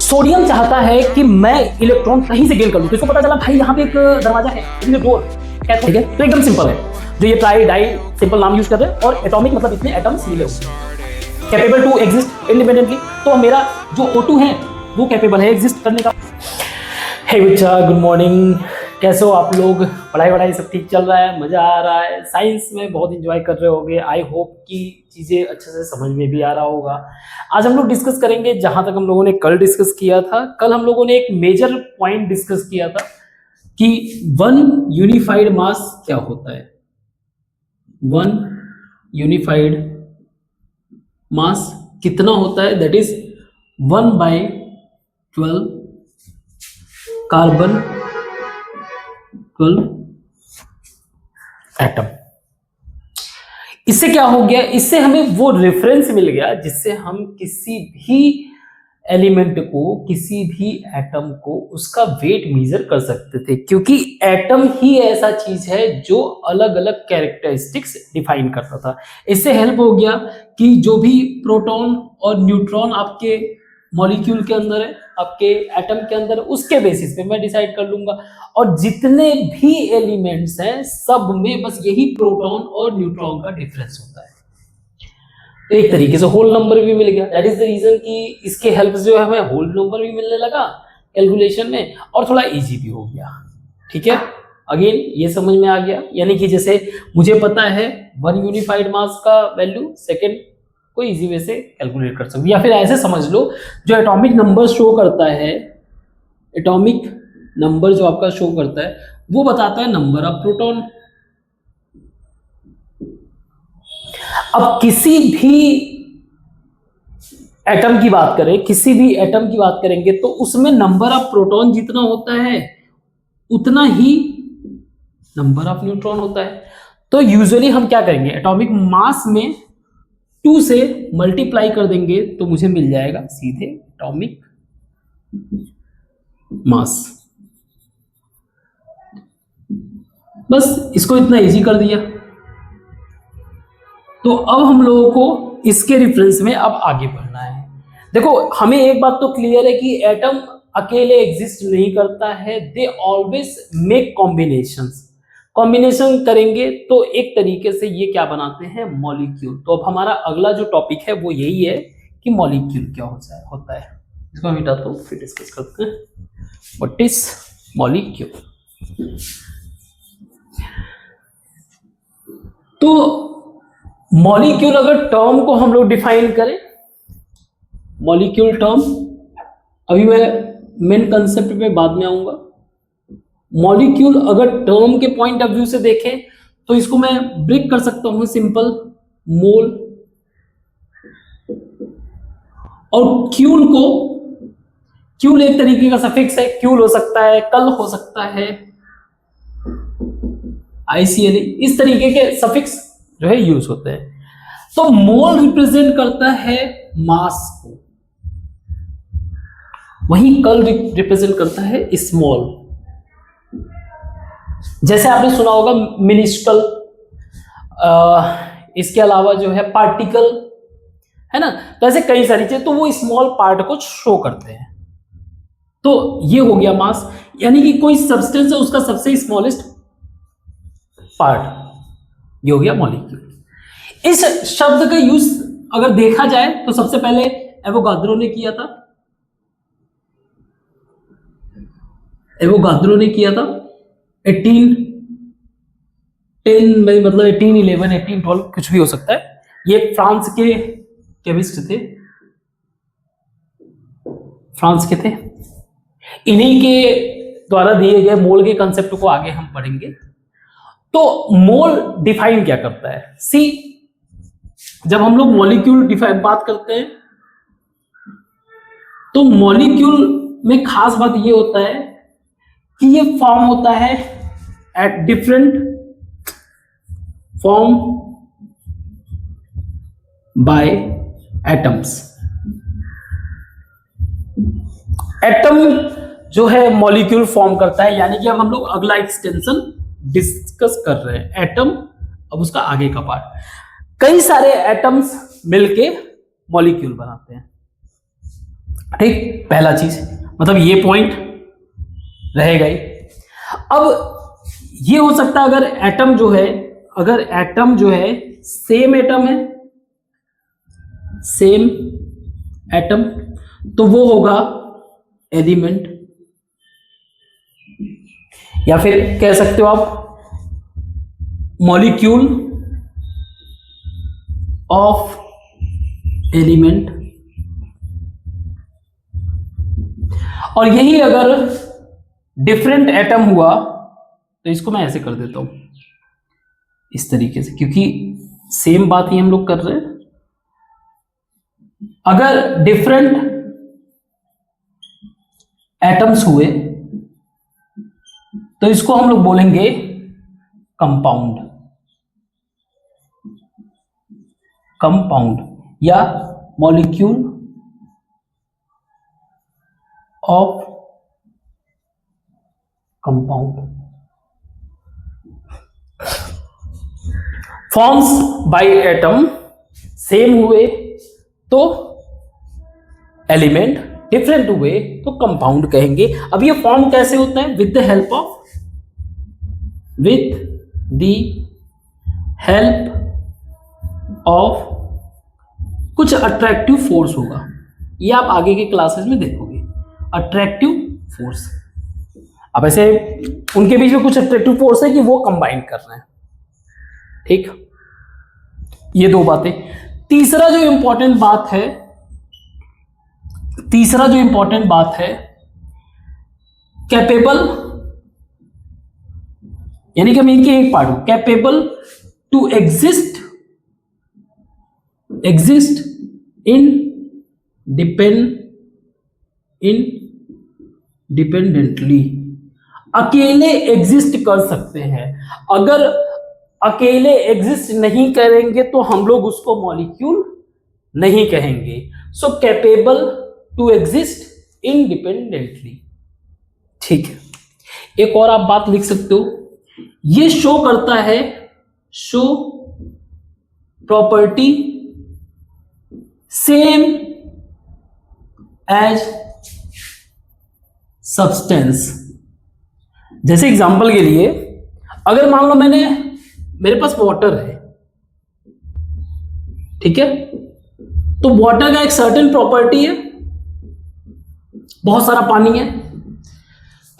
Sodium चाहता है कि मैं इलेक्ट्रॉन कहीं से गेन कर लूं, तो इसको पता चला भाई यहाँ पे एक दरवाजा है, डोर, ठीक है। तो एकदम सिंपल है, जो ये ट्राई डाई सिंपल नाम यूज कर रहे हैं, और एटॉमिक मतलब इतने एटम्स मिले हुए, कैपेबल टू एग्जिस्ट इंडिपेंडेंटली। तो मेरा जो O2 है वो कैपेबल है एग्जिस्ट करने का। हे बच्चा, गुड मॉर्निंग, कैसे हो आप लोग? पढ़ाई वढ़ाई सब ठीक चल रहा है? मजा आ रहा है? साइंस में बहुत एंजॉय कर रहे होगे। आई होप कि चीज़ें अच्छे से समझ में भी आ रहा होगा। आज हम लोग डिस्कस करेंगे, जहां तक हम लोगों ने कल डिस्कस किया था। कल हम लोगों ने एक मेजर पॉइंट डिस्कस किया था कि वन यूनिफाइड मास क्या होता है। वन यूनिफाइड मास कितना होता है? That is 1/12 carbon 12 atom. इससे क्या हो गया? इससे हमें वो रेफरेंस मिल गया जिससे हम किसी भी एलिमेंट को, किसी भी एटम को उसका वेट मेजर कर सकते थे, क्योंकि एटम ही ऐसा चीज है जो अलग अलग कैरेक्टरिस्टिक्स डिफाइन करता था। इससे हेल्प हो गया कि जो भी प्रोटॉन और न्यूट्रॉन आपके मॉलिक्यूल के अंदर है, आपके एटम के अंदर, उसके बेसिस पे मैं डिसाइड कर लूंगा। और जितने भी एलिमेंट्स हैं सब में बस यही प्रोटॉन और न्यूट्रॉन का डिफरेंस होता है। तो एक तरीके से होल नंबर भी मिल गया। दैट इज द रीजन कि इसके हेल्प से जो है हमें होल नंबर भी मिलने लगा कैलकुलेशन में, और थोड़ा इजी भी हो गया। ठीक है, अगेन ये समझ में आ गया। यानी कि जैसे मुझे पता है वन यूनिफाइड मास का वैल्यू, सेकेंड को इजी वे से कैलकुलेट कर सकते, या फिर ऐसे समझ लो, जो एटॉमिक नंबर शो करता है, एटॉमिक नंबर जो आपका शो करता है वो बताता है नंबर ऑफ प्रोटॉन। अब किसी भी एटम की बात करें, किसी भी एटम की बात करेंगे तो उसमें नंबर ऑफ प्रोटॉन जितना होता है उतना ही नंबर ऑफ न्यूट्रॉन होता है। तो यूजुअली हम क्या करेंगे, एटॉमिक मास में 2 से मल्टीप्लाई कर देंगे तो मुझे मिल जाएगा सीधे एटॉमिक मास। बस इसको इतना इजी कर दिया। तो अब हम लोगों को इसके रेफरेंस में अब आगे बढ़ना है। देखो, हमें एक बात तो क्लियर है कि एटम अकेले एग्जिस्ट नहीं करता है, they always make combinations. Combination करेंगे तो एक तरीके से ये क्या बनाते हैं, मॉलिक्यूल। तो अब हमारा अगला जो टॉपिक है वो यही है कि मॉलिक्यूल क्या होता है। इसको हम मिटाते हैं, फिर डिस्कस करते हैं व्हाट इज मॉलिक्यूल। तो मॉलिक्यूल अगर टर्म को हम लोग डिफाइन करें, मॉलिक्यूल टर्म, अभी मैं मेन कंसेप्ट पे बाद में आऊंगा। मॉलिक्यूल अगर टर्म के पॉइंट ऑफ व्यू से देखें तो इसको मैं ब्रेक कर सकता हूं सिंपल, मोल, और क्यूल को, क्यूल एक तरीके का सफिक्स है, क्यूल हो सकता है, कल हो सकता है, ICL, इस तरीके के सफिक्स जो है यूज होते हैं। तो मोल रिप्रेजेंट करता है मास को, वहीं कल रिप्रेजेंट करता है स्मॉल। जैसे आपने सुना होगा मिनिस्कल, इसके अलावा जो है पार्टिकल, है ना। तो ऐसे कई सारी चीजें, तो वो स्मॉल पार्ट को शो करते हैं। तो ये हो गया मास, यानी कि कोई सब्सटेंस है उसका सबसे स्मॉलेस्ट पार्ट, ये हो गया मॉलिक्यूल। इस शब्द का यूज अगर देखा जाए तो सबसे पहले एवोगाद्रो ने किया था, एवोगाद्रो ने किया था 1810 में, मतलब 1811, 1812 कुछ भी हो सकता है। ये फ्रांस के केमिस्ट थे, फ्रांस के थे। इन्हीं के द्वारा दिए गए मोल के कंसेप्ट को आगे हम पढ़ेंगे। तो मोल डिफाइन क्या करता है? सी, जब हम लोग मॉलिक्यूल डिफाइन बात करते हैं तो मॉलिक्यूल में खास बात ये होता है कि ये फॉर्म होता है at different form by atoms. Atom जो है मॉलिक्यूल फॉर्म करता है, यानी कि अब हम लोग अगला एक्सटेंशन डिस्कस कर रहे हैं, एटम। अब उसका आगे का पार्ट, कई सारे एटम्स मिलके मॉलिक्यूल बनाते हैं। ठीक, पहला चीज, मतलब ये पॉइंट रहेगा ही। अब ये हो सकता है अगर एटम जो है, अगर एटम जो है सेम एटम है, सेम एटम, तो वो होगा एलिमेंट, या फिर कह सकते हो आप मॉलिक्यूल ऑफ एलिमेंट। और यही अगर डिफरेंट एटम हुआ तो इसको मैं ऐसे कर देता हूं, इस तरीके से, क्योंकि सेम बात ही हम लोग कर रहे हैं। अगर डिफरेंट एटम्स हुए तो इसको हम लोग बोलेंगे कंपाउंड, कंपाउंड या molecule of compound. Forms by atom, same हुए तो एलिमेंट, डिफरेंट हुए तो कंपाउंड कहेंगे। अब ये फॉर्म कैसे होता है? विद द हेल्प ऑफ कुछ अट्रैक्टिव फोर्स होगा, ये आप आगे के क्लासेस में देखोगे, अट्रैक्टिव फोर्स। अब ऐसे उनके बीच में कुछ अट्रैक्टिव फोर्स है कि वो कंबाइन कर रहे हैं, ठीक, ये दो बातें। तीसरा जो इंपॉर्टेंट बात है, तीसरा जो इंपॉर्टेंट बात है, कैपेबल, यानी कि मैं इनकी एक पार्ट हूं, capable to exist independently, अकेले एग्जिस्ट कर सकते हैं। अगर अकेले एग्जिस्ट नहीं करेंगे तो हम लोग उसको मॉलिक्यूल नहीं कहेंगे। सो कैपेबल टू एग्जिस्ट इंडिपेंडेंटली, ठीक है। एक और आप बात लिख सकते हो, ये शो करता है, show property same as substance. जैसे एग्जांपल के लिए, अगर मान लो मेरे पास वाटर है, ठीक है, तो वाटर का एक सर्टेन प्रॉपर्टी है, बहुत सारा पानी है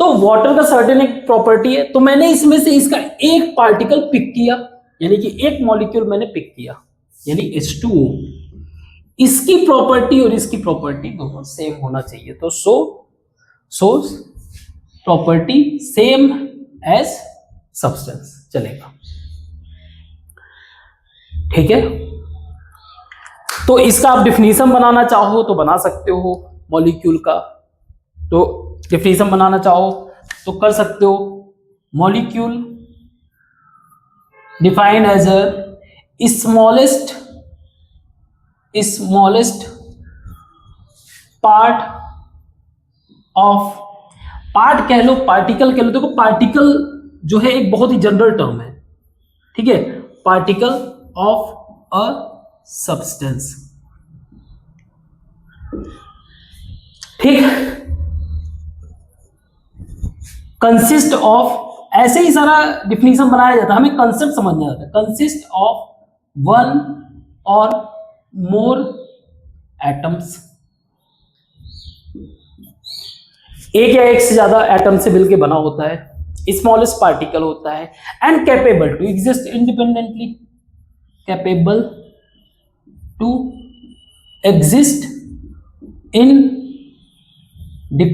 तो वाटर का सर्टेन एक प्रॉपर्टी है, तो मैंने इसमें से इसका एक पार्टिकल पिक किया, यानी कि एक मॉलिक्यूल मैंने पिक किया, यानी H2O। इसकी प्रॉपर्टी और इसकी प्रॉपर्टी दोनों सेम होना चाहिए, तो show property same as substance चलेगा, ठीक है। तो इसका आप डिफिनीशन बनाना चाहो तो बना सकते हो, मॉलिक्यूल का तो डिफिनीशन बनाना चाहो तो कर सकते हो। Molecule define as a smallest part of, part कह लो, पार्टिकल कह लो, देखो पार्टिकल जो है एक बहुत ही जनरल टर्म है, ठीक है, पार्टिकल ऑफ अ सब्सटेंस, ठीक। कंसिस्ट ऑफ, ऐसे ही सारा डिफिनीशन बनाया जाता है, हमें कंसेप्ट समझना आता है। कंसिस्ट ऑफ वन और मोर एटम्स, एक या एक से ज्यादा एटम से मिलकर बना होता है, स्मॉलेस्ट पार्टिकल होता है, and capable to exist independently, capable to exist independently,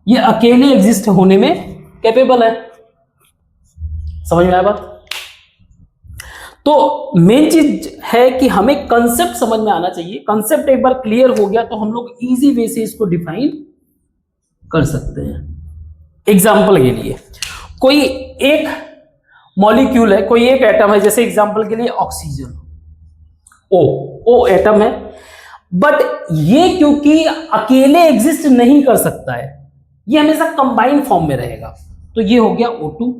ये अकेले एग्जिस्ट होने में कैपेबल है। समझ में आया बात? तो मेन चीज है कि हमें कंसेप्ट समझ में आना चाहिए। कंसेप्ट एक बार क्लियर हो गया तो हम लोग इजी वे से इसको डिफाइन कर सकते हैं। एग्जाम्पल के लिए, कोई एक मॉलिक्यूल है, कोई एक एटम है, जैसे एग्जाम्पल के लिए ऑक्सीजन, ओ एटम है, बट ये क्योंकि अकेले एग्जिस्ट नहीं कर सकता है, ये हमेशा कंबाइंड फॉर्म में रहेगा, तो ये हो गया O2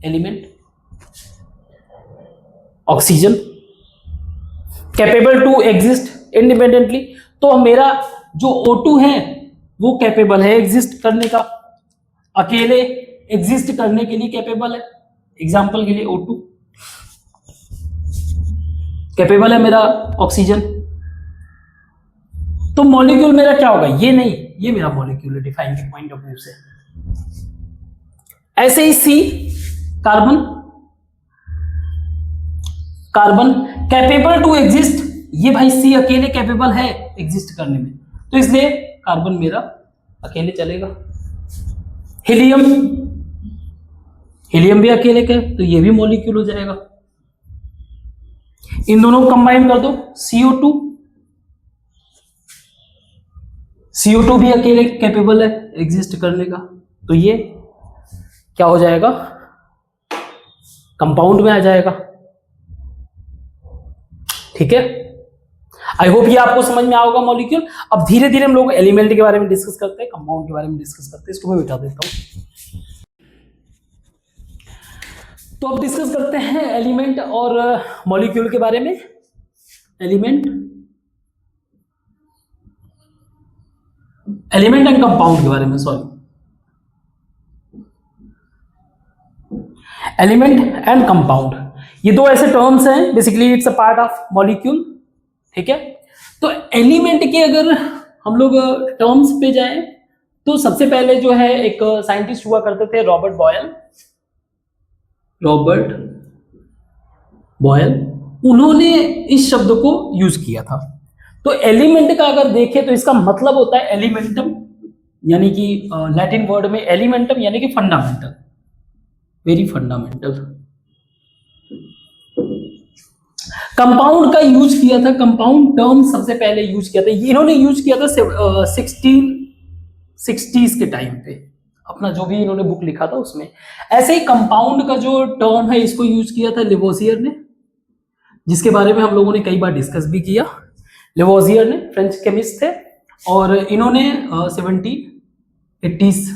element. Oxygen capable to exist independently. तो मेरा जो O2 है वो कैपेबल है एग्जिस्ट करने का, अकेले एग्जिस्ट करने के लिए कैपेबल है। एग्जाम्पल के लिए O2 कैपेबल है मेरा ऑक्सीजन। तो मॉलिक्यूल मेरा क्या होगा, ये नहीं, ये मेरा मॉलिक्यूल है डिफाइन के पॉइंट ऑफ व्यू से। ऐसे ही C carbon, carbon capable to exist, ये भाई C अकेले कैपेबल है एग्जिस्ट करने में, तो इसलिए कार्बन मेरा अकेले चलेगा। हीलियम, हीलियम भी अकेले का, तो ये भी मॉलिक्यूल हो जाएगा। इन दोनों को कंबाइन कर दो, CO2, CO2 भी अकेले कैपेबल है एग्जिस्ट करने का, तो ये क्या हो जाएगा, कंपाउंड में आ जाएगा। ठीक है, आई होप ये आपको समझ में आओगा मॉलिक्यूल। अब धीरे धीरे हम लोग एलिमेंट के बारे में डिस्कस करते हैं, कंपाउंड के बारे में डिस्कस करते हैं। इसको मैं बिठा देता हूं। तो अब डिस्कस करते हैं एलिमेंट और मॉलिक्यूल के बारे में। एलिमेंट, एलिमेंट एंड कंपाउंड के बारे में, सॉरी, एलिमेंट एंड कंपाउंड, ये दो ऐसे टर्म्स हैं, basically it's a part of molecule. ठीक है, तो एलिमेंट के अगर हम लोग टर्म्स पे जाएं तो सबसे पहले जो है एक साइंटिस्ट हुआ करते थे रॉबर्ट बॉयल, रॉबर्ट बॉयल, उन्होंने इस शब्द को यूज किया था। तो एलिमेंट का अगर देखें तो इसका मतलब होता है एलिमेंटम, यानी कि लैटिन वर्ड में एलिमेंटम यानी कि फंडामेंटल, वेरी फंडामेंटल। कंपाउंड का यूज किया था, कंपाउंड टर्म सबसे पहले यूज किया था, इन्होंने यूज किया था 1660s के टाइम पे, अपना जो भी इन्होंने बुक लिखा था उसमें। ऐसे ही कंपाउंड का जो टर्म है इसको यूज किया था लेवोजियर ने, जिसके बारे में हम लोगों ने कई बार डिस्कस भी किया। लेवोजियर ने फ्रेंच केमिस्ट थे और इन्होंने 1780s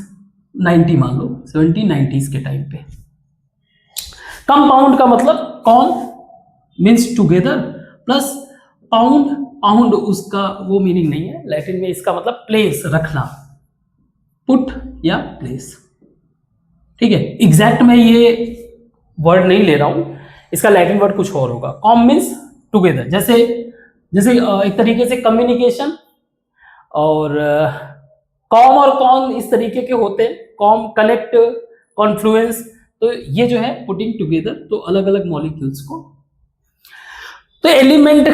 90 मान लो 1790s के टाइम पे। कंपाउंड का मतलब com means together plus pound, pound उसका वो मीनिंग नहीं है, लैटिन में इसका मतलब प्लेस, रखना, पुट या प्लेस। ठीक है, एग्जैक्ट मैं ये वर्ड नहीं ले रहा हूं, इसका लैटिन वर्ड कुछ और होगा। कॉम मीन्स टुगेदर, जैसे जैसे एक तरीके से कम्युनिकेशन, और कॉम और कॉन इस तरीके के होते हैं, कॉम कनेक्ट, कॉन्फ्लुएंस, तो ये जो है पुटिंग टुगेदर, तो अलग अलग मॉलिक्यूल्स को। तो एलिमेंट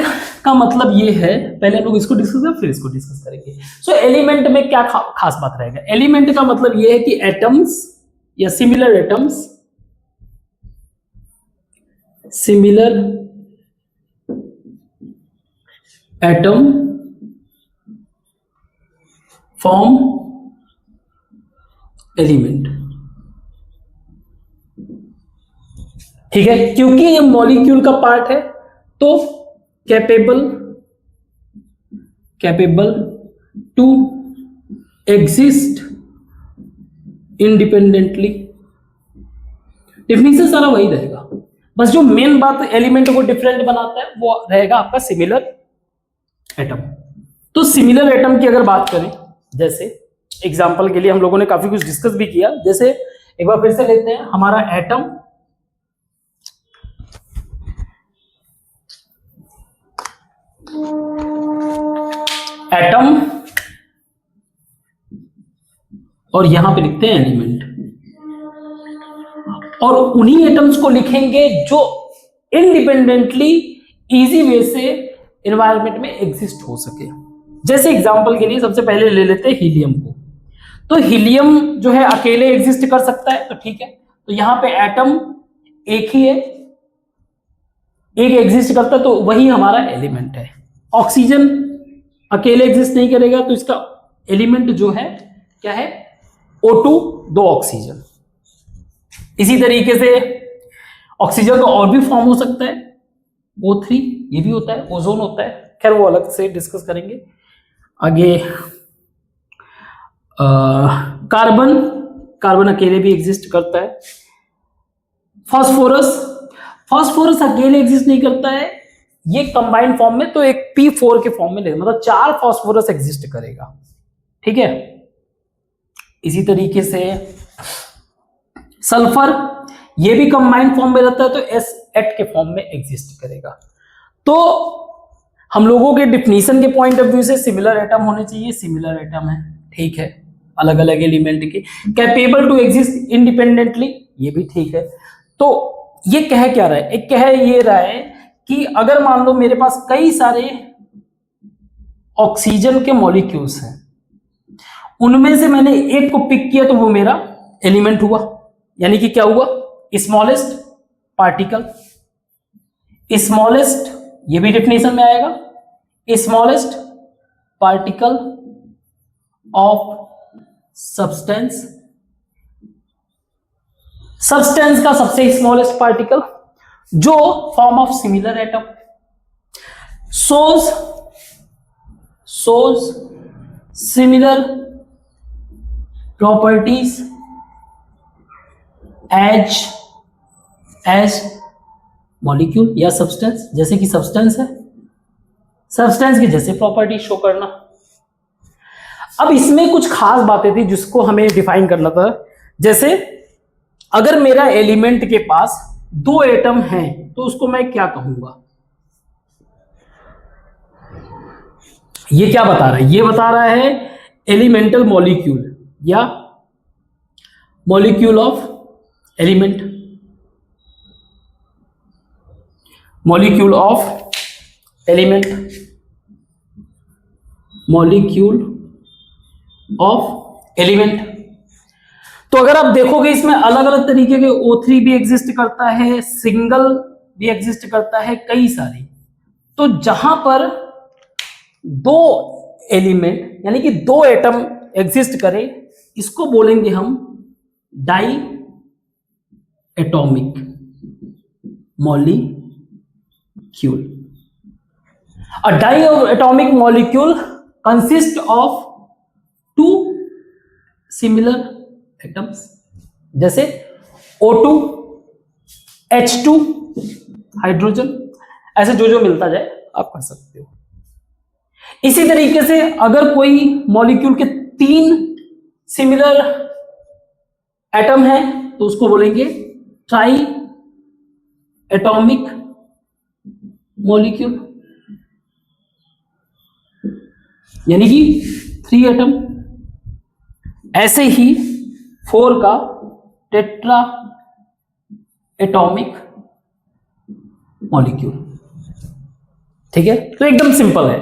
का मतलब ये है, पहले हम लोग इसको डिस्कस करें फिर इसको डिस्कस करेंगे। सो एलिमेंट में क्या खास बात रहेगा, एलिमेंट का मतलब ये है कि एटम्स या similar atoms, similar atom form element. ठीक है, क्योंकि ये मॉलिक्यूल का पार्ट है तो capable to exist independently. Definition सारा वही रहेगा, बस जो मेन बात एलिमेंट को डिफरेंट बनाता है वो रहेगा आपका सिमिलर एटम। तो सिमिलर एटम की अगर बात करें, जैसे एग्जांपल के लिए हम लोगों ने काफी कुछ डिस्कस भी किया, जैसे एक बार फिर से लेते हैं हमारा एटम, एटम और यहां पे लिखते हैं एलिमेंट, और उन्हीं एटम्स को लिखेंगे जो इंडिपेंडेंटली इजी वे से एनवायरनमेंट में एग्जिस्ट हो सके। जैसे एग्जांपल के लिए सबसे पहले ले लेते हैं हीलियम को, तो हीलियम जो है अकेले एग्जिस्ट कर सकता है, तो ठीक है, तो यहां पे एटम एक ही है, एक एग्जिस्ट करता है, तो वही हमारा एलिमेंट है। ऑक्सीजन अकेले एग्जिस्ट नहीं करेगा, तो इसका एलिमेंट जो है क्या है, O2, दो ऑक्सीजन। इसी तरीके से ऑक्सीजन का और भी फॉर्म हो सकता है, O3, ये भी होता है, ओजोन होता है, खैर वो अलग से डिस्कस करेंगे आगे। कार्बन, कार्बन अकेले भी एग्जिस्ट करता है। फास्फोरस, फास्फोरस अकेले एग्जिस्ट नहीं करता है, ये कंबाइंड फॉर्म में तो एक P4 के फॉर्म में लेगा, मतलब 4 फास्फोरस एग्जिस्ट करेगा, ठीक है। इसी तरीके से सल्फर, ये भी कंबाइंड फॉर्म में रहता है तो S8 के फॉर्म में एग्जिस्ट करेगा। तो हम लोगों के डिफिनीशन के पॉइंट ऑफ व्यू से सिमिलर एटम होने चाहिए, सिमिलर एटम है, ठीक है, अलग अलग एलिमेंट के, कैपेबल टू एग्जिस्ट इंडिपेंडेंटली, ये भी ठीक है। तो ये कह क्या रहा है, एक कह ये रहा है कि अगर मान लो मेरे पास कई सारे ऑक्सीजन के मॉलिक्यूल्स हैं, उनमें से मैंने एक को पिक किया तो वो मेरा एलिमेंट हुआ, यानी कि क्या हुआ, स्मॉलेस्ट पार्टिकल। स्मॉलेस्ट, ये भी डेफिनेशन में आएगा, smallest particle of substance, substance का सबसे स्मॉलेस्ट पार्टिकल जो form of similar atom, shows similar properties as molecule या सब्सटेंस, जैसे कि सब्सटेंस है, सब्सटेंस की जैसे प्रॉपर्टी शो करना। अब इसमें कुछ खास बातें थी जिसको हमें डिफाइन करना था, जैसे अगर मेरा एलिमेंट के पास 2 एटम हैं तो उसको मैं क्या कहूंगा। ये क्या बता रहा है, ये बता रहा है एलिमेंटल मॉलिक्यूल या molecule of element, molecule of element, molecule of element. तो अगर आप देखोगे इसमें अलग अलग तरीके के O3 भी एग्जिस्ट करता है, सिंगल भी एग्जिस्ट करता है, कई सारे। तो जहां पर 2 एलिमेंट यानी कि 2 एटम एग्जिस्ट करे, इसको बोलेंगे हम diatomic molecule. A diatomic molecule consists of 2 similar atoms, जैसे O2, H2, हाइड्रोजन, ऐसे जो जो मिलता जाए आप कर सकते हो। इसी तरीके से अगर कोई मॉलिक्यूल के 3 सिमिलर एटम है तो उसको बोलेंगे ट्राई एटॉमिक मॉलिक्यूल, यानी कि 3 एटम। ऐसे ही 4 का टेट्रा एटॉमिक मॉलिक्यूल, ठीक है। तो एकदम सिंपल है,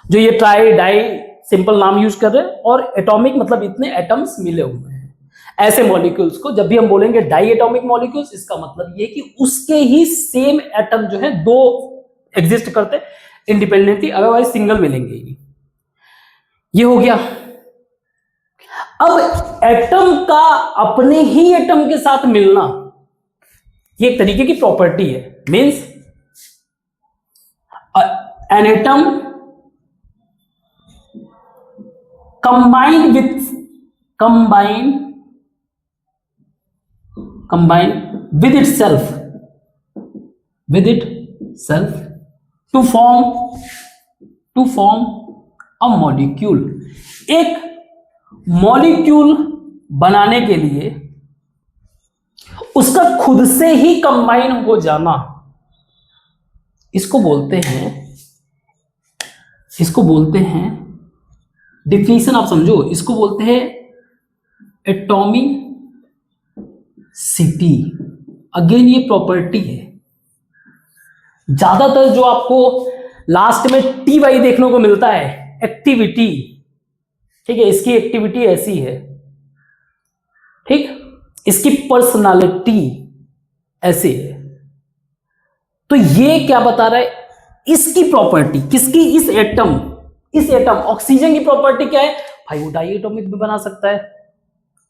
जो ये ट्राई डाई सिंपल नाम यूज कर रहे हैं, और एटॉमिक मतलब इतने एटम्स मिले हुए हैं। ऐसे मॉलिक्यूल्स को जब भी हम बोलेंगे डाई एटॉमिक मॉलिक्यूल्स, इसका मतलब ये कि उसके ही सेम एटम जो है 2 एग्जिस्ट करते इंडिपेंडेंटली, अदरवाइज सिंगल मिलेंगे ही। ये हो गया। अब एटम का अपने ही एटम के साथ मिलना, ये एक तरीके की प्रॉपर्टी है। Means an atom combined with itself to form a molecule। एक मॉलिक्यूल बनाने के लिए उसका खुद से ही कंबाइन हो जाना, इसको बोलते हैं डिफिनीशन आप समझो, इसको बोलते हैं एटॉमिसिटी। अगेन ये प्रॉपर्टी है। ज्यादातर जो आपको लास्ट में TY देखने को मिलता है, एक्टिविटी, ठीक है, इसकी एक्टिविटी ऐसी है, ठीक, इसकी पर्सनालिटी ऐसी है। तो ये क्या बता रहा है, इसकी प्रॉपर्टी, किसकी, इस एटम ऑक्सीजन की प्रॉपर्टी क्या है भाई, वो डाई एटॉमिक भी बना सकता है,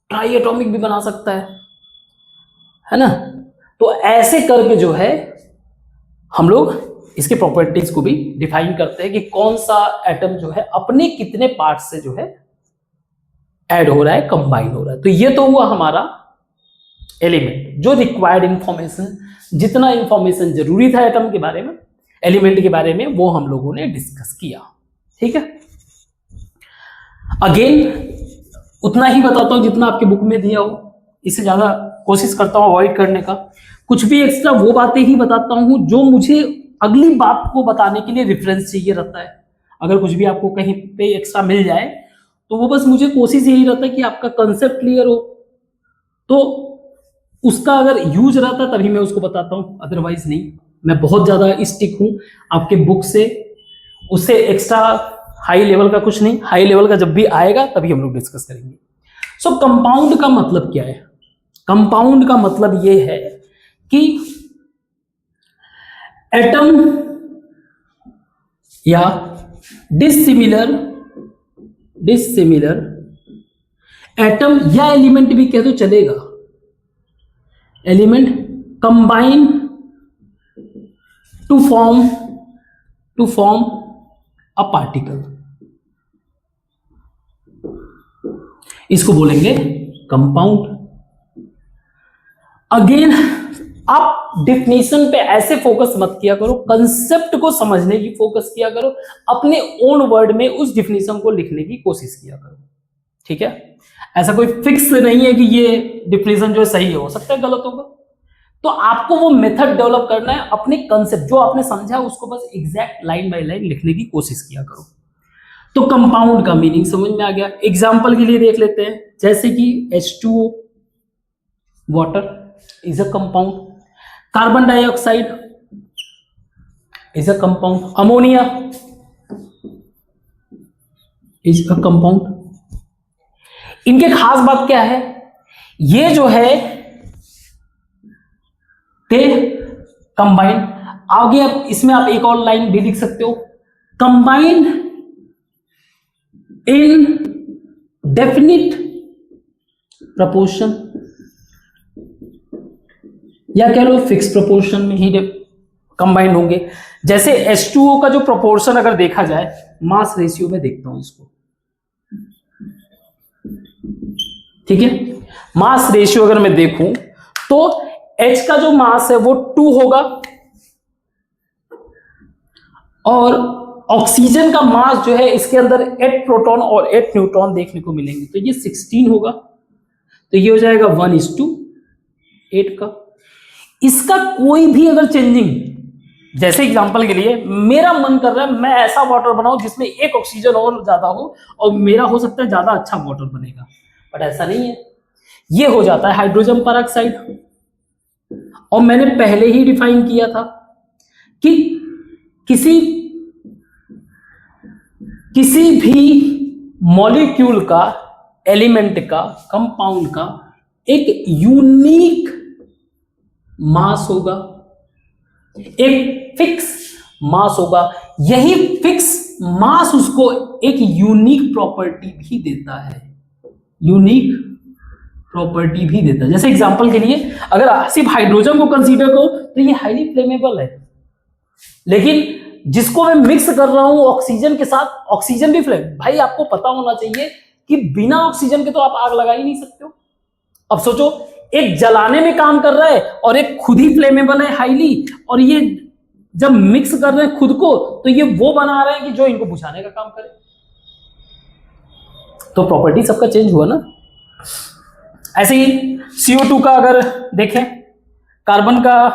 ट्राई एटॉमिक भी बना सकता है ना। तो ऐसे करके जो है हम लोग इसकी प्रॉपर्टीज को भी डिफाइन करते हैं कि कौन सा एटम जो है अपने कितने पार्ट से जो है ऐड हो रहा है, कंबाइन हो रहा है। तो ये तो हुआ हमारा एलिमेंट, जो रिक्वायर्ड इंफॉर्मेशन, जितना इंफॉर्मेशन जरूरी था एटम के बारे में एलिमेंट के बारे में वो हम लोगों ने डिस्कस किया। ठीक है, अगेन उतना ही बताता हूं जितना आपके बुक में दिया हो, इससे ज्यादा कोशिश करता हूं अवॉइड करने का। कुछ भी एक्स्ट्रा वो बातें ही बताता हूं जो मुझे अगली बात को बताने के लिए रेफरेंस चाहिए रहता है। अगर कुछ भी आपको कहीं पे एक्स्ट्रा मिल जाए तो वो बस मुझे कोशिश यही रहता है कि आपका कंसेप्ट क्लियर हो, तो उसका अगर यूज रहता है तभी मैं उसको बताता हूं, अदरवाइज नहीं। मैं बहुत ज्यादा स्टिक हूं आपके बुक से, उससे एक्स्ट्रा हाई लेवल का कुछ नहीं। हाई लेवल का जब भी आएगा तभी हम लोग डिस्कस करेंगे। सो कंपाउंड का मतलब क्या है? कंपाउंड का मतलब ये है कि एटम या डिसिमिलर एटम या एलिमेंट भी कह दो चलेगा, element combine to form a particle, इसको बोलेंगे कंपाउंड। अगेन आप डेफिनेशन पे ऐसे फोकस मत किया करो, कंसेप्ट को समझने की फोकस किया करो, अपने ओन वर्ड में उस डेफिनेशन को लिखने की कोशिश किया करो। ठीक है, ऐसा कोई फिक्स नहीं है कि ये डेफिनेशन जो है सही है, हो सकता है गलत होगा। तो आपको वो मेथड डेवलप करना है, अपने कंसेप्ट जो आपने समझा उसको बस एग्जैक्ट लाइन बाय लाइन लिखने की कोशिश किया करो। तो कंपाउंड का मीनिंग समझ में आ गया। एग्जाम्पल के लिए देख लेते हैं, जैसे कि H2O water is a compound, carbon dioxide is a compound, ammonia is a compound. इनके खास बात क्या है, ये जो है ते कंबाइन। आगे अब इसमें आप एक और लाइन भी लिख सकते हो, कंबाइन इन डेफिनिट प्रपोर्शन, या कह लो फिक्स प्रपोर्शन में ही कंबाइन होंगे। जैसे H2O का जो प्रपोर्शन अगर देखा जाए, मास रेशियो में देखता हूं इसको, ठीक है, मास रेशियो अगर मैं देखूं तो H का जो मास है वो 2 होगा और ऑक्सीजन का मास जो है इसके अंदर 8 प्रोटॉन और 8 न्यूट्रॉन देखने को मिलेंगे, तो ये 16 होगा, तो ये हो जाएगा 1:8 का। इसका कोई भी अगर चेंजिंग, जैसे एग्जांपल के लिए मेरा मन कर रहा है मैं ऐसा वाटर बनाऊं जिसमें एक ऑक्सीजन और ज्यादा हो, और मेरा हो सकता है ज्यादा अच्छा वाटर बनेगा, बट ऐसा नहीं है, ये हो जाता है हाइड्रोजन पेरोक्साइड। और मैंने पहले ही डिफाइन किया था कि किसी भी मॉलिक्यूल का, एलिमेंट का, कंपाउंड का एक यूनिक मास होगा, एक फिक्स मास होगा। यही फिक्स मास उसको एक यूनिक प्रॉपर्टी भी देता है, यूनिक प्रॉपर्टी भी देता है। जैसे एग्जांपल के लिए अगर सिर्फ हाइड्रोजन को कंसीडर करो तो ये हाईली फ्लेमेबल है, लेकिन जिसको मैं मिक्स कर रहा हूं ऑक्सीजन के साथ, ऑक्सीजन भी फ्लेम, भाई आपको पता होना चाहिए कि बिना ऑक्सीजन के तो आप आग लगा ही नहीं सकते हो। अब सोचो, एक जलाने में काम कर रहा है और एक खुद ही फ्लेमेबल है हाईली, और ये जब मिक्स कर रहे हैं खुद को तो ये वो बना रहे हैं कि जो इनको बुझाने का काम करे। तो प्रॉपर्टी सबका चेंज हुआ ना। ऐसे ही CO2 का अगर देखें, कार्बन का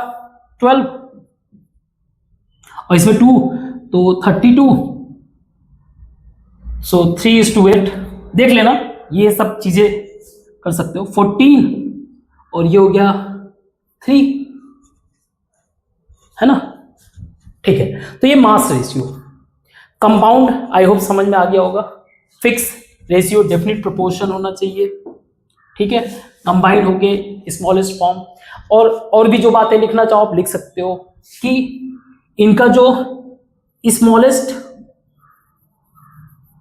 12 और इसमें 2 तो 32, सो 3:8 देख लेना, ये सब चीजें कर सकते हो। 14 और ये हो गया 3, है ना, ठीक है। तो ये mass ratio, compound I hope समझ में आ गया होगा। फिक्स रेशियो, डेफिनिट प्रोपोर्शन होना चाहिए, ठीक है, कंबाइंड हो गए स्मॉलेस्ट फॉर्म। और भी जो बातें लिखना चाहो आप लिख सकते हो कि इनका जो स्मॉलेस्ट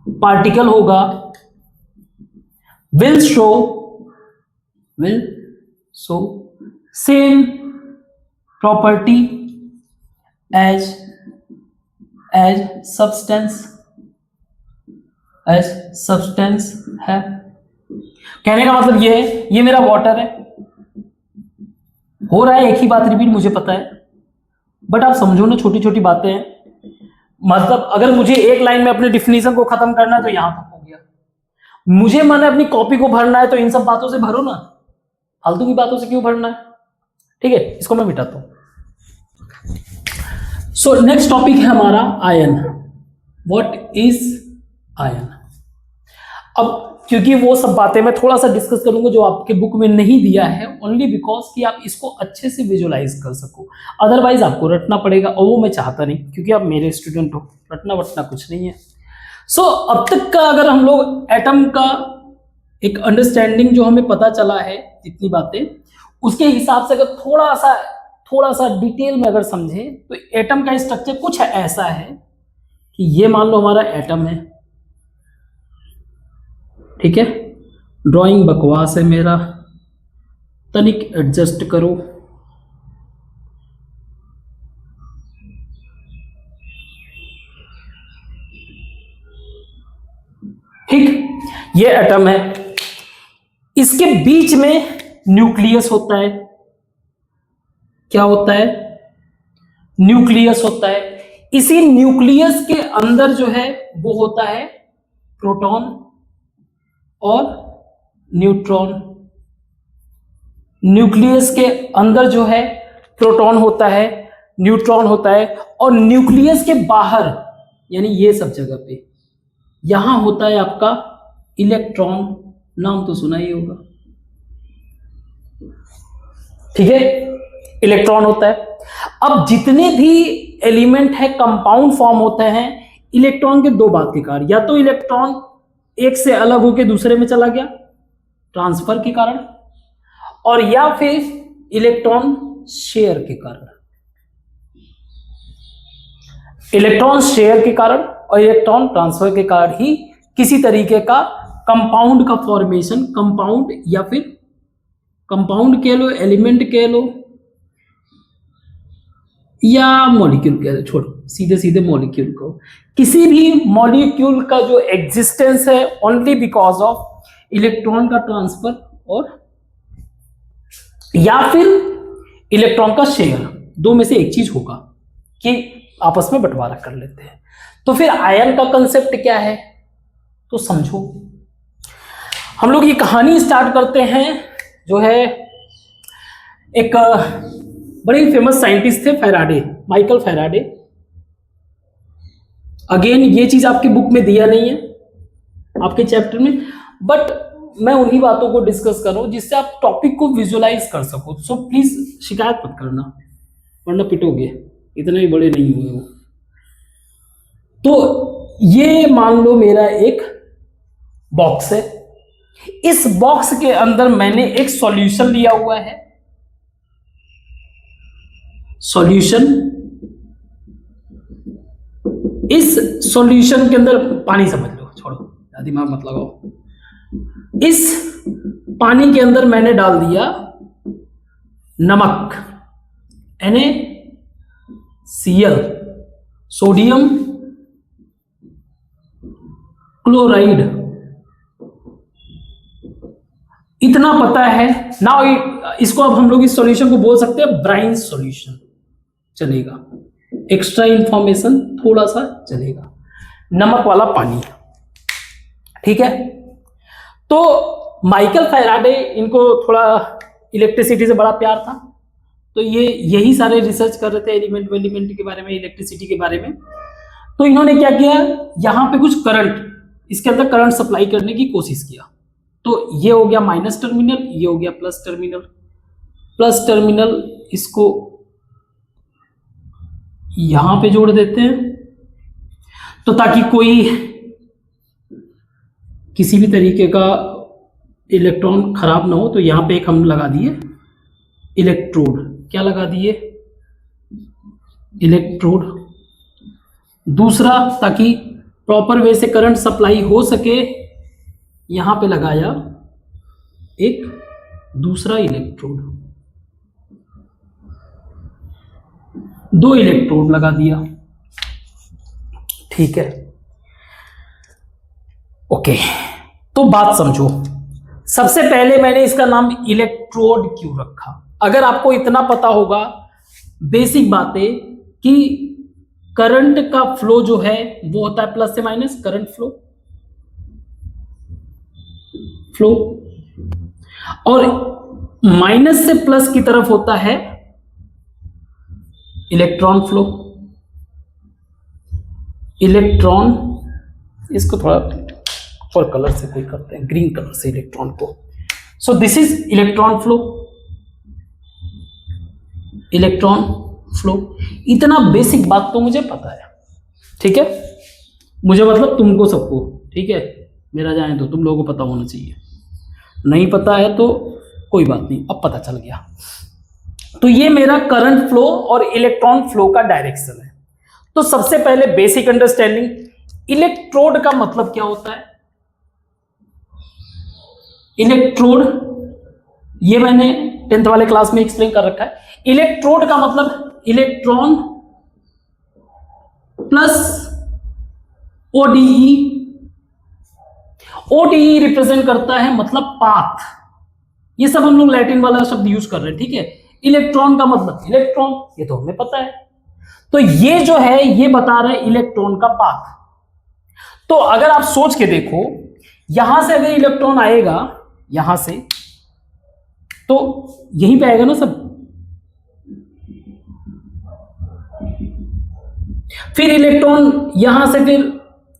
पार्टिकल होगा will show same property as substance है। कहने का मतलब ये है, ये मेरा वाटर है, हो रहा है एक ही बात रिपीट, मुझे पता है, बट आप समझो ना, छोटी छोटी बातें हैं। मतलब अगर मुझे एक लाइन में अपने डिफिनीशन को खत्म करना है तो यहां तक हो गया। मुझे मन है अपनी कॉपी को भरना है तो इन सब बातों से भरो ना, फालतू की बातों से क्यों भरना है। ठीक है, इसको मैं मिटाता हूं। सो नेक्स्ट टॉपिक है हमारा आयन। What is ion. अब क्योंकि वो सब बातें मैं थोड़ा सा डिस्कस करूंगा जो आपके बुक में नहीं दिया है, ओनली बिकॉज कि आप इसको अच्छे से विजुलाइज कर सको। अदरवाइज आपको रटना पड़ेगा और वो मैं चाहता नहीं, क्योंकि आप मेरे स्टूडेंट हो, रटना वटना कुछ नहीं है। सो अब तक का अगर हम लोग एटम का एक अंडरस्टैंडिंग जो हमें पता चला है, जितनी बातें, उसके हिसाब से अगर थोड़ा सा डिटेल में अगर समझे तो एटम का स्ट्रक्चर कुछ ऐसा है कि ये मान लो हमारा एटम है। ठीक है, ड्राइंग बकवास है मेरा, तनिक एडजस्ट करो। ठीक, ये एटम है, इसके बीच में न्यूक्लियस होता है। क्या होता है? न्यूक्लियस होता है। इसी न्यूक्लियस के अंदर जो है वो होता है प्रोटॉन और न्यूट्रॉन। न्यूक्लियस के अंदर जो है प्रोटॉन होता है, न्यूट्रॉन होता है, और न्यूक्लियस के बाहर यानी ये सब जगह पे यहां होता है आपका इलेक्ट्रॉन। नाम तो सुना ही होगा। ठीक है, इलेक्ट्रॉन होता है। अब जितने भी एलिमेंट है कंपाउंड फॉर्म होते हैं इलेक्ट्रॉन के दो बात के कारण। या तो इलेक्ट्रॉन एक से अलग होकर दूसरे में चला गया ट्रांसफर के कारण, और या फिर इलेक्ट्रॉन शेयर के कारण। इलेक्ट्रॉन शेयर के कारण और इलेक्ट्रॉन ट्रांसफर के कारण ही किसी तरीके का कंपाउंड का फॉर्मेशन, कंपाउंड या फिर कंपाउंड कह लो, एलिमेंट कह लो, या मॉलिक्यूल कह लो, छोड़ो सीधे सीधे मॉलिक्यूल को। किसी भी मॉलिक्यूल का जो एग्जिस्टेंस है ओनली बिकॉज ऑफ इलेक्ट्रॉन का ट्रांसफर और या फिर इलेक्ट्रॉन का शेयर, दो में से एक चीज होगा कि आपस में बंटवारा कर लेते हैं। तो फिर आयन का कंसेप्ट क्या है तो समझो। हम लोग ये कहानी स्टार्ट करते हैं, जो है एक बड़े ही फेमस साइंटिस्ट थे फैराडे, माइकल फैराडे। अगेन ये चीज आपके बुक में दिया नहीं है आपके चैप्टर में, बट मैं उन्हीं बातों को डिस्कस कर रहा हूं जिससे आप टॉपिक को विजुलाइज कर सको। सो प्लीज शिकायत मत करना वरना पिटोगे, इतने भी बड़े नहीं हुए वो। तो ये मान लो मेरा एक बॉक्स है, इस बॉक्स के अंदर मैंने एक सॉल्यूशन लिया हुआ है। सॉल्यूशन, इस सॉल्यूशन के अंदर पानी समझ लो, छोड़ो दिमाग मत लगाओ। इस पानी के अंदर मैंने डाल दिया नमक, NaCl, सोडियम क्लोराइड। इतना पता है नाउ। इसको अब हम लोग इस सॉल्यूशन को बोल सकते हैं ब्राइन सॉल्यूशन, चलेगा। एक्स्ट्रा इंफॉर्मेशन थोड़ा सा चलेगा, नमक वाला पानी। ठीक है, तो माइकल फैराडे, इनको थोड़ा इलेक्ट्रिसिटी से बड़ा प्यार था, तो ये यही सारे रिसर्च कर रहे थे एलिमेंट के बारे में, इलेक्ट्रिसिटी के बारे में। तो इन्होंने क्या किया, यहां पे कुछ करंट, इसके अंदर करंट सप्लाई करने की कोशिश किया। तो ये हो गया माइनस टर्मिनल, ये हो गया प्लस टर्मिनल। प्लस टर्मिनल इसको यहां पे जोड़ देते हैं, तो ताकि कोई किसी भी तरीके का इलेक्ट्रॉन खराब ना हो। तो यहां पे एक हम लगा दिए इलेक्ट्रोड। क्या लगा दिए? इलेक्ट्रोड। दूसरा, ताकि प्रॉपर वे से करंट सप्लाई हो सके, यहां पे लगाया एक दूसरा इलेक्ट्रोड, दो इलेक्ट्रोड लगा दिया। ठीक है, ओके। तो बात समझो, सबसे पहले मैंने इसका नाम इलेक्ट्रोड क्यों रखा। अगर आपको इतना पता होगा बेसिक बातें कि करंट का फ्लो जो है वो होता है प्लस से माइनस, करंट फ्लो, और माइनस से प्लस की तरफ होता है इलेक्ट्रॉन फ्लो। इलेक्ट्रॉन, इसको थोड़ा और कलर से कोई करते हैं, ग्रीन कलर से इलेक्ट्रॉन को। So this is electron flow, electron flow. इतना बेसिक बात तो मुझे पता है, ठीक है, मुझे मतलब तुमको सबको, ठीक है, मेरा जाने तो तुम लोगों को पता होना चाहिए, नहीं पता है तो कोई बात नहीं, अब पता चल गया। तो ये मेरा करंट फ्लो और इलेक्ट्रॉन फ्लो का डायरेक्शन है। तो सबसे पहले बेसिक अंडरस्टैंडिंग, इलेक्ट्रोड का मतलब क्या होता है। इलेक्ट्रोड, ये मैंने 10th वाले क्लास में एक्सप्लेन कर रखा है। इलेक्ट्रोड का मतलब electron plus ODE. ODE represent करता है मतलब पाथ, ये सब हम लोग लैटिन वाला शब्द यूज कर रहे हैं, ठीक है। इलेक्ट्रॉन का मतलब इलेक्ट्रॉन, ये तो हमें पता है। तो ये जो है ये बता रहे इलेक्ट्रॉन का पाथ। तो अगर आप सोच के देखो, यहां से अगर इलेक्ट्रॉन आएगा यहां से, तो यहीं पे आएगा ना सब, फिर इलेक्ट्रॉन यहां से फिर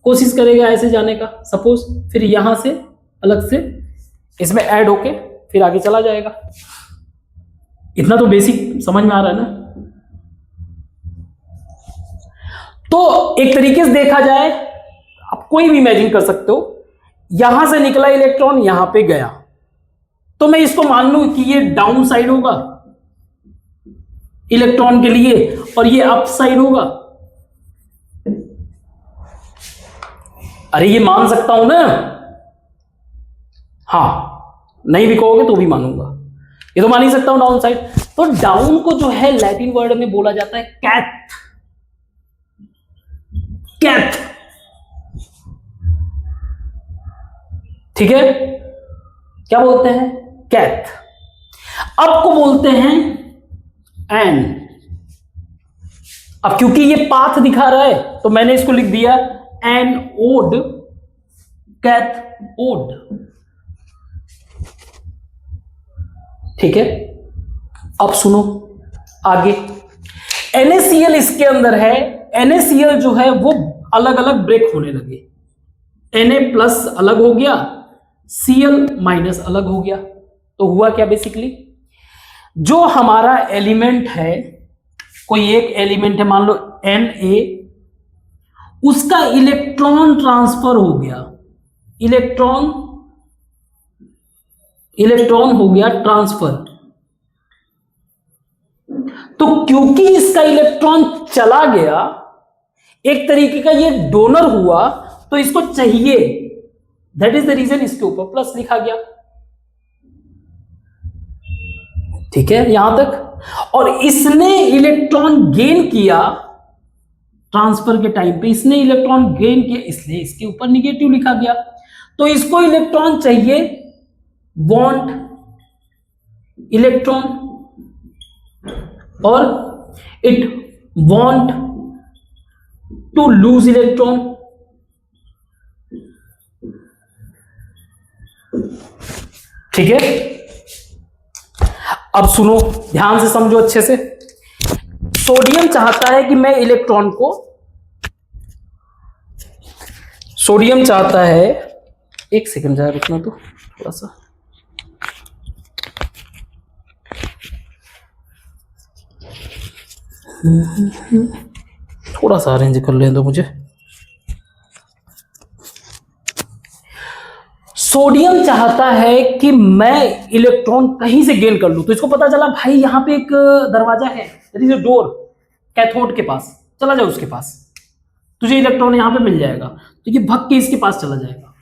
कोशिश करेगा ऐसे जाने का सपोज, फिर यहां से अलग से इसमें ऐड होके फिर आगे चला जाएगा। इतना तो बेसिक समझ में आ रहा है ना। तो एक तरीके से देखा जाए, आप कोई भी इमेजिन कर सकते हो, यहां से निकला इलेक्ट्रॉन यहां पे गया, तो मैं इसको मान लूं कि ये डाउन साइड होगा इलेक्ट्रॉन के लिए और ये अप साइड होगा। अरे ये मान सकता हूं ना, हाँ, नहीं भी कहोगे तो भी मानूंगा, ये तो मान ही सकता हूं डाउन साइड। तो डाउन को जो है लैटिन वर्ड में बोला जाता है कैथ। कैथ, ठीक है, क्या बोलते हैं, कैथ। अब को बोलते हैं एन। अब क्योंकि ये पाथ दिखा रहा है तो मैंने इसको लिख दिया एनोड, कैथोड, ठीक है। अब सुनो आगे, NaCl इसके अंदर है। NaCl जो है वो अलग अलग ब्रेक होने लगे, Na+ अलग हो गया, Cl- अलग हो गया। तो हुआ क्या, बेसिकली जो हमारा एलिमेंट है, कोई एक एलिमेंट है मान लो Na, उसका इलेक्ट्रॉन ट्रांसफर हो गया, इलेक्ट्रॉन हो गया ट्रांसफर। तो क्योंकि इसका इलेक्ट्रॉन चला गया, एक तरीके का ये डोनर हुआ, तो इसको चाहिए, दैट इज द रीजन इसके ऊपर प्लस लिखा गया, ठीक है यहां तक। और इसने इलेक्ट्रॉन गेन किया ट्रांसफर के टाइम पे, इसने इलेक्ट्रॉन गेन किया, इसलिए इसके ऊपर निगेटिव लिखा गया। तो इसको इलेक्ट्रॉन चाहिए, वांट इलेक्ट्रॉन, और it want to lose electron, ठीक है। अब सुनो, ध्यान से समझो अच्छे से। सोडियम चाहता है कि मैं इलेक्ट्रॉन को, सोडियम चाहता है, एक सेकंड जरा रुकना तो थोड़ा सा, थोड़ा सा अरेंज कर लें तो मुझे। सोडियम चाहता है कि मैं इलेक्ट्रॉन कहीं से गेन कर लूं। तो इसको पता चला भाई यहां पे एक दरवाजा है, that is a door, cathode के पास, चला जाओ उसके पास, तुझे इलेक्ट्रॉन यहां पे मिल जाएगा। तो ये भग के इसके पास चला जाएगा,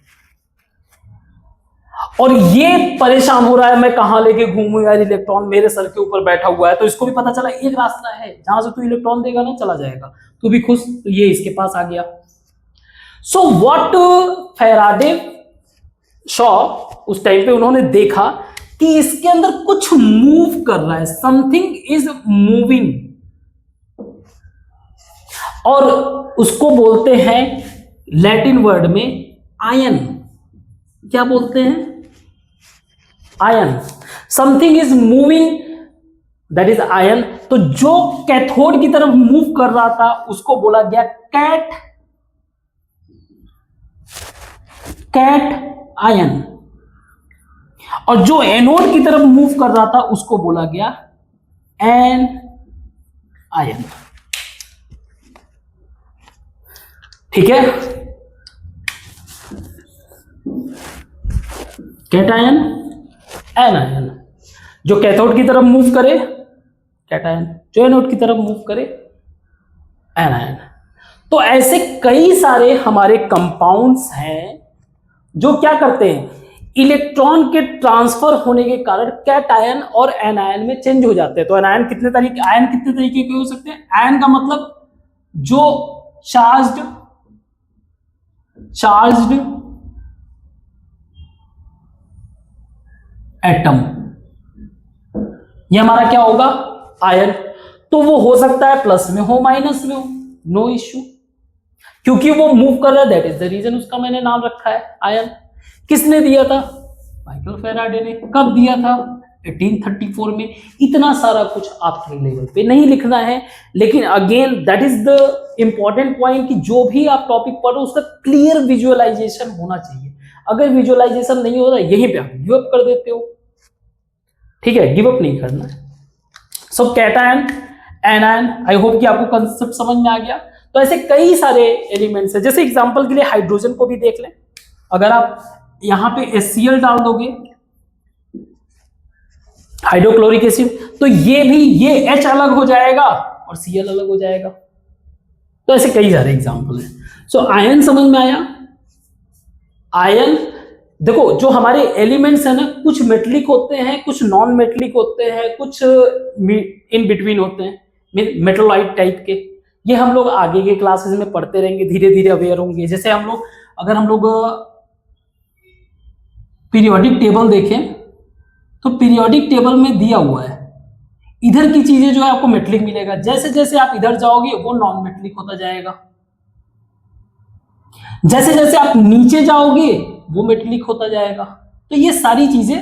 और ये परेशान हो रहा है मैं कहां लेके घूमूं यार, इलेक्ट्रॉन मेरे सर के ऊपर बैठा हुआ है। तो इसको भी पता चला एक रास्ता है जहां से तू इलेक्ट्रॉन देगा ना, चला जाएगा, तू भी खुश। तो ये इसके पास आ गया। सो व्हाट फैराडे शॉ, उस टाइम पे उन्होंने देखा कि इसके अंदर कुछ मूव कर रहा है, समथिंग इज मूविंग, और उसको बोलते हैं लैटिन वर्ड में आयन। क्या बोलते हैं? Ion. Something is moving, that is ion. तो जो कैथोड की तरफ मूव कर रहा था उसको बोला गया कैट आयन, और जो एनोड की तरफ मूव कर रहा था उसको बोला गया एन आयन। ठीक है, कैट आयन, एन आयन। जो कैथोड की तरफ मूव करे कैट आयन, जो एनोड की तरफ मूव करे एन आयन। तो ऐसे कई सारे हमारे कंपाउंड्स हैं जो क्या करते हैं, इलेक्ट्रॉन के ट्रांसफर होने के कारण कैट आयन और एनायन में चेंज हो जाते हैं। तो आयन कितने तरीके के हो सकते हैं? आयन का मतलब जो चार्ज्ड एटम, ये हमारा क्या होगा? आयन। तो वो हो सकता है प्लस में हो, माइनस में हो, नो इश्यू, क्योंकि वो मूव कर रहा है, दैट इज द रीजन उसका मैंने नाम रखा है आयन। किसने दिया था? माइकल फैराडे ने। कब दिया था? 1834 में। इतना सारा कुछ आपके लेवल पे नहीं लिखना है, लेकिन again that is the important point कि जो भी आप टॉपिक पढ़ो उसका क्लियर विजुअलाइजेशन होना चाहिए। अगर विजुअलाइजेशन नहीं हो रहा है, यहीं पे आप गिव अप कर देते हो। ठीक है, गिव अप नहीं करना है। सो कैटायन, एनायन, आई होप कि आपको कंसेप्ट समझ में आ गया। तो ऐसे कई सारे एलिमेंट्स हैं, जैसे एग्जांपल के लिए हाइड्रोजन को भी देख लें। अगर आप यहां पे HCl डाल दोगे, हाइड्रोक्लोरिक एसिड, तो ये H अलग हो जाएगा और Cl अलग हो जाएगा। तो ऐसे कई सारे एग्जांपल हैं। सो आयन समझ में आया? आयन देखो, जो हमारे एलिमेंट्स हैं ना, कुछ मेटलिक होते हैं, कुछ नॉन मेटलिक होते हैं, कुछ इन बिटवीन होते हैं, मेटोलाइट टाइप के। ये हम लोग आगे के क्लासेस में पढ़ते रहेंगे, धीरे धीरे अवेयर होंगे। जैसे अगर हम लोग पीरियोडिक टेबल देखें, तो पीरियोडिक टेबल में दिया हुआ है इधर की चीजें जो है आपको मेटलिक मिलेगा, जैसे जैसे आप इधर जाओगे वो नॉन मेटलिक होता जाएगा, जैसे जैसे आप नीचे जाओगे वो मेटलिक होता जाएगा। तो ये सारी चीजें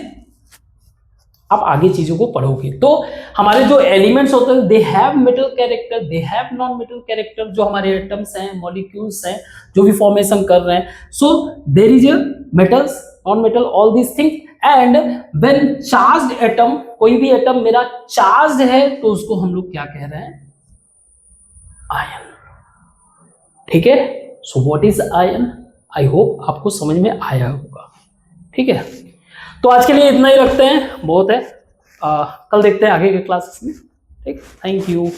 आप आगे चीजों को पढ़ोगे। तो हमारे जो एलिमेंट्स होते हैं, they have metal character, they have non metal character. जो हमारे एटम्स हैं, मॉलिक्यूल्स हैं, जो भी फॉर्मेशन कर रहे हैं, so there is a metals, non metal, all these things. And when charged atom, कोई भी एटम मेरा चार्ज्ड है, तो उसको हम लोग क्या कह रहे हैं? आयन। ठीक है, so what is ion? I hope आपको समझ में आया होगा। ठीक है, तो आज के लिए इतना ही रखते हैं, बहुत है। कल देखते हैं आगे के क्लासेस में। ठीक, थैंक यू।